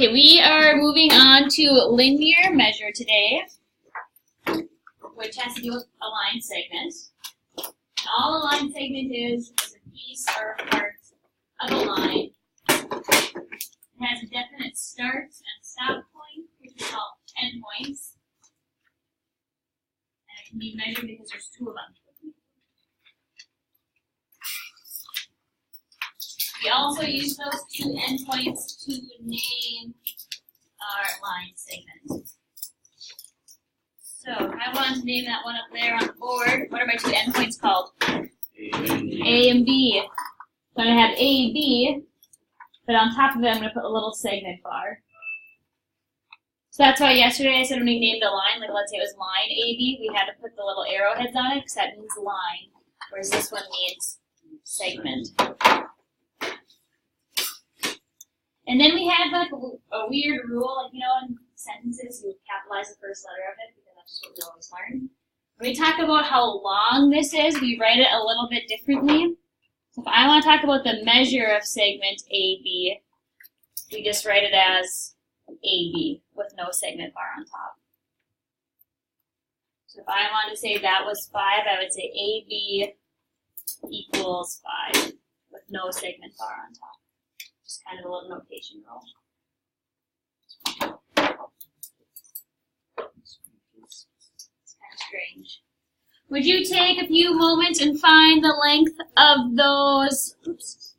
Okay, we are moving on to linear measure today, which has to do with a line segment. All a line segment is a piece or a part of a line. It has a definite start and stop point, which we call endpoints. And it can be measured because there's two of them. We also use those two endpoints to name our line segment. So I want to name that one up there on the board. What are my two endpoints called? A and B. So I'm going to have A, B, but on top of it I'm going to put a little segment bar. So that's why yesterday I said when we named a line, like let's say it was line AB, we had to put the little arrowheads on it because that means line, whereas this one means segment. And then we had like a weird rule, like, you know, in sentences you would capitalize the first letter of it because that's just what we always learn. When we talk about how long this is, we write it a little bit differently. So if I want to talk about the measure of segment AB, we just write it as AB with no segment bar on top. So if I wanted to say that was 5, I would say AB equals 5 with no segment bar on top. Just kind of a little notation rule. It's kind of strange. Would you take a few moments and find the length of those, oops,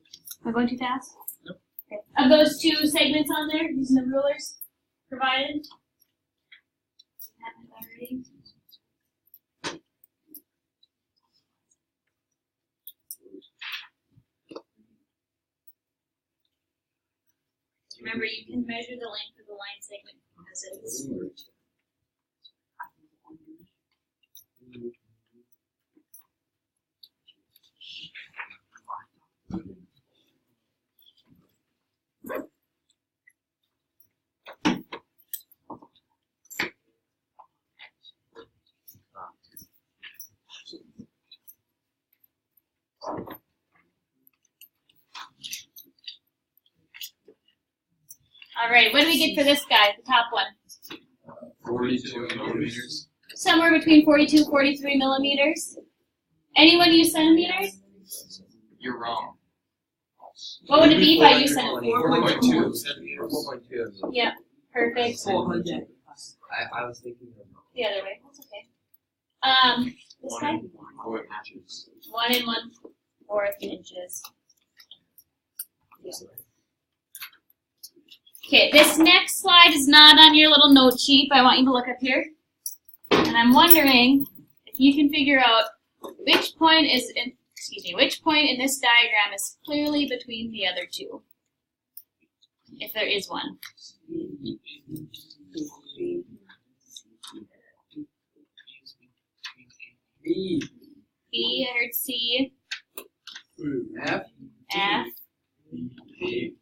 am I going too fast? Nope. Okay. Of those two segments on there, using the rulers provided? Haven't already. Remember, you can measure the length of the line segment because it's all right, what do we get for this guy, the top one? 42 millimeters. Somewhere between 42 and 43 millimeters. Anyone use centimeters? You're wrong. What would it be if I used centimeters? 4.2 centimeters. 4.2. Yeah, perfect. 400. I was thinking of The other way, that's okay. This guy? 1 inches. 1 1/4 inches. Yeah. Okay, this next slide is not on your little note sheet, but I want you to look up here. And I'm wondering if you can figure out which point in this diagram is clearly between the other two. If there is one. B. B, I heard C. F. F. B.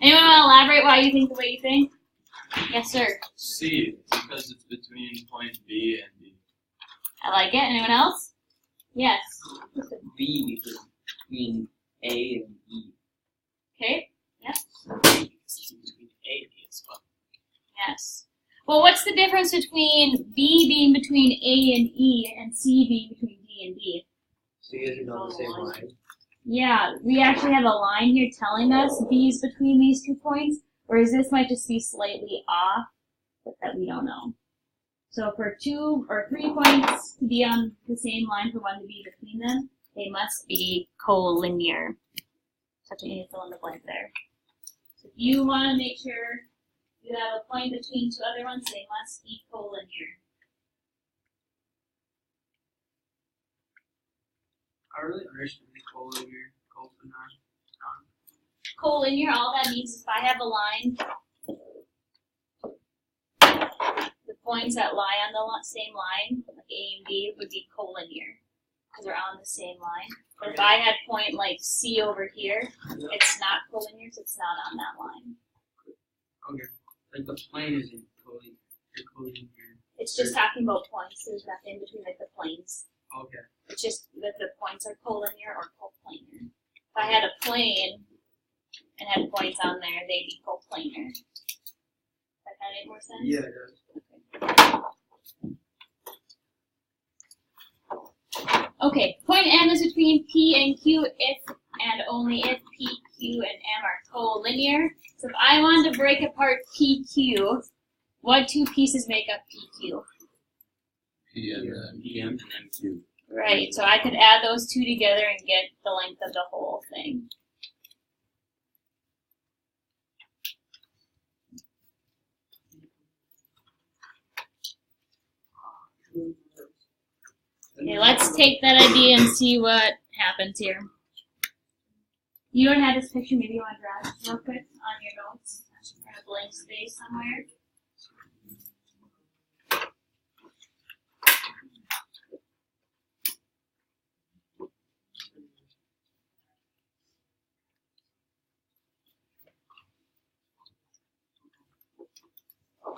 Anyone want to elaborate why you think the way you think? Yes, sir. C, because it's between point B and D. I like it. Anyone else? Yes. B because between A and E. Okay. Yes. Between A and E as well. Yes. Well, what's the difference between B being between A and E and C being between D and D? So you guys are on the same line. Yeah, we actually have a line here telling us B is between these 2 points, whereas this might just be slightly off, but that we don't know. So for 2 or 3 points to be on the same line for one to be between them, they must be collinear. So you need to fill in the blank there. So if you want to make sure you have a point between two other ones, they must be collinear. I really understand the collinear. Collinear, all that means is if I have a line, the points that lie on the same line, like A and B, would be collinear because they're on the same line. But if I had point like C over here, it's not collinear because it's not on that line. Okay. Like the plane isn't collinear. It's just talking about points. There's nothing between like the planes. Okay. It's just that the points are collinear or coplanar. If I had a plane and had points on there, they'd be coplanar. Does that kind of make more sense? Yeah, it does. Okay, point M is between P and Q if and only if P, Q, and M are collinear. So if I wanted to break apart PQ, what two pieces make up PQ? PM and then Q. Right, so I could add those two together and get the length of the whole thing. Okay, let's take that idea and see what happens here. You don't have this picture, maybe you want to draw it real quick on your notes. In a blank space somewhere.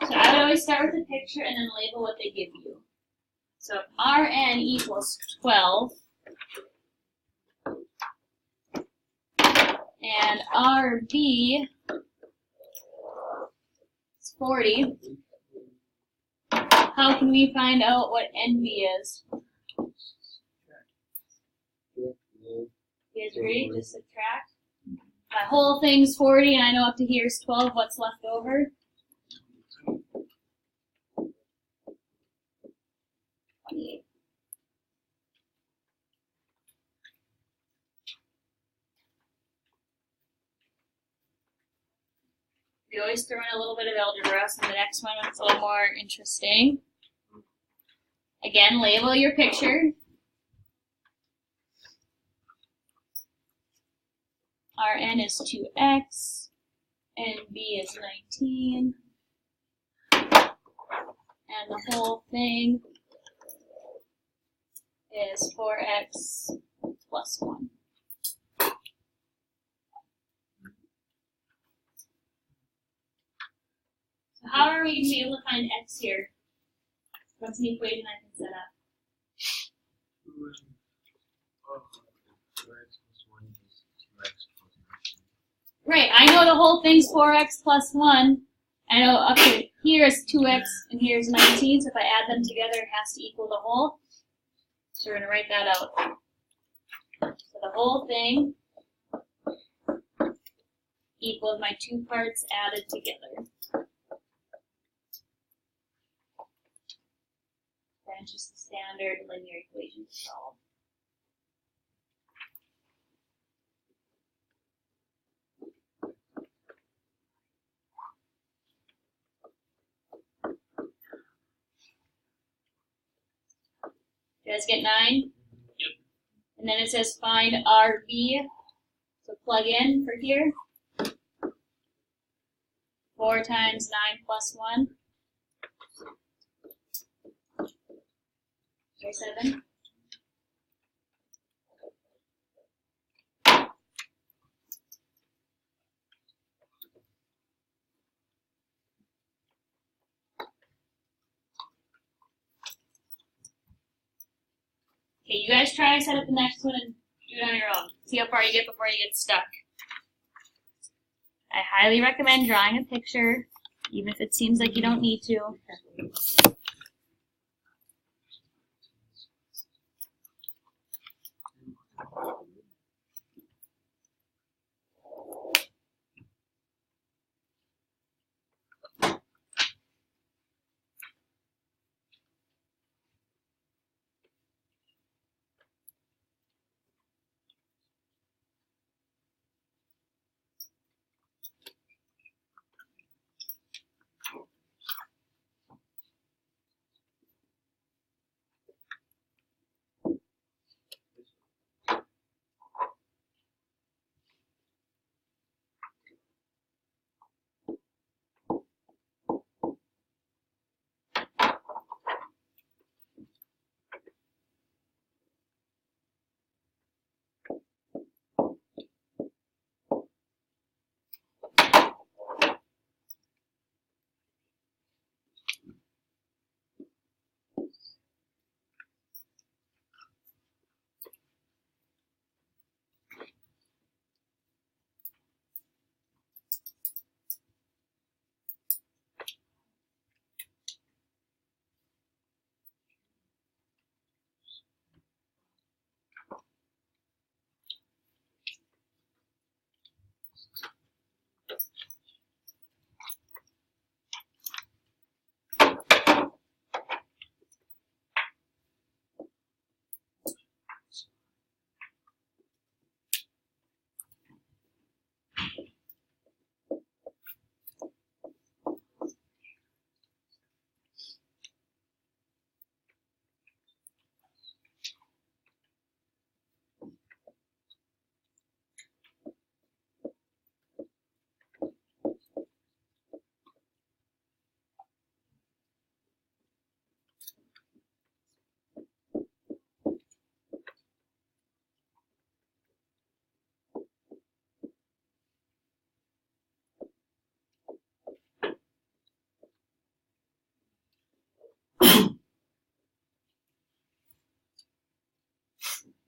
So I would always start with a picture and then label what they give you. So if Rn equals 12, and Rb is 40, how can we find out what Nb is? You guys agree? Just subtract. My whole thing's 40, and I know up to here is 12. What's left over? 28. We always throw in a little bit of algebra, so the next one is a little more interesting. Again, label your picture. Rn is 2x, Nb is 19, and the whole thing is 4x plus 1. So how are we going to be able to find x here? What's an equation I can set up? 2x plus 1 is 2x plus 19. Right, I know the whole thing's 4x plus 1. I know up to here is 2x and here's 19, so if I add them together, it has to equal the whole. So we're going to write that out. So the whole thing equals my two parts added together. That's just the standard linear equation to solve. You guys get 9? Yep. And then it says find RB. So plug in for here. 4 times 9 plus 1. 7. Okay, you guys try to set up the next one and do it on your own. See how far you get before you get stuck. I highly recommend drawing a picture, even if it seems like you don't need to.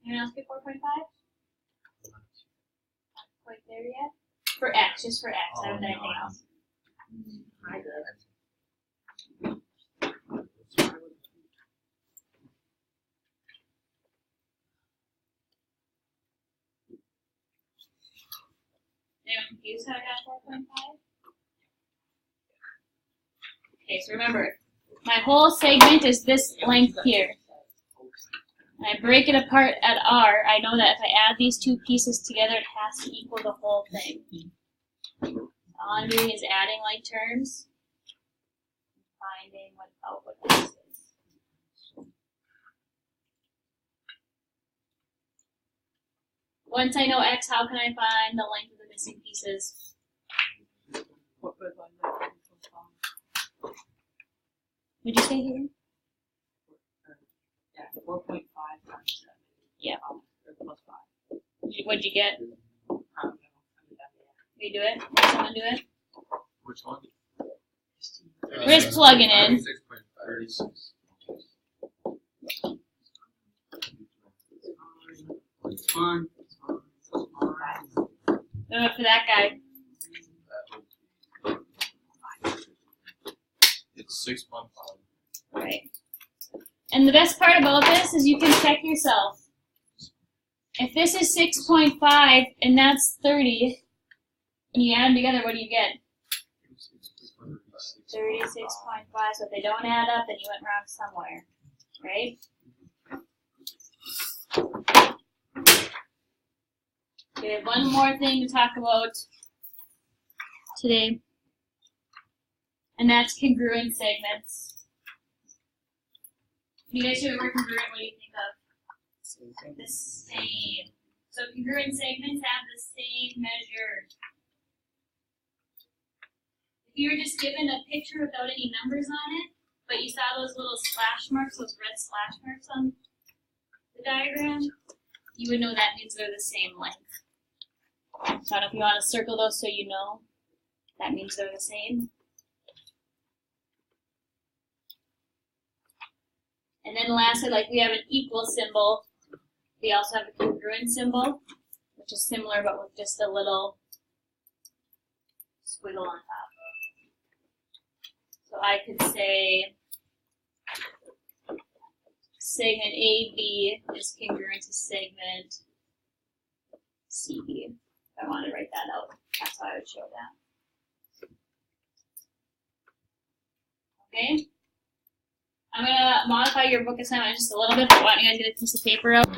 Anyone else get 4.5? Not quite there yet. For X, just for X. I haven't done anything else. I did. Anyone confused how I got 4.5? Okay, so remember, my whole segment is this length here. And I break it apart at R, I know that if I add these two pieces together, it has to equal the whole thing. All I'm doing is adding like terms, finding what output X is. Once I know X, how can I find the length of the missing pieces? Would you say here? Yeah, 4.5 times 7. Yeah. Plus 5. What'd you get? I don't know. You do it? Did someone do it? Which one? We're just plugging in. 36. It's fun. Do it for that guy. It's 6.5. Right. And the best part about this is you can check yourself. If this is 6.5 and that's 30, and you add them together, what do you get? 36.5. So if they don't add up, then you went wrong somewhere. Right? Okay, we have one more thing to talk about today, and that's congruent segments. You guys hear the word congruent, what do you think of? The same. So congruent segments have the same measure. If you were just given a picture without any numbers on it, but you saw those little slash marks, those red slash marks on the diagram, you would know that means they're the same length. So I don't know if you want to circle those so you know. That means they're the same. And then lastly, like we have an equal symbol, we also have a congruent symbol, which is similar but with just a little squiggle on top. So I could say segment AB is congruent to segment CB. If I wanted to write that out, that's how I would show that. Okay? I'm going to modify your book assignment just a little bit, but why don't you guys get a piece of paper out?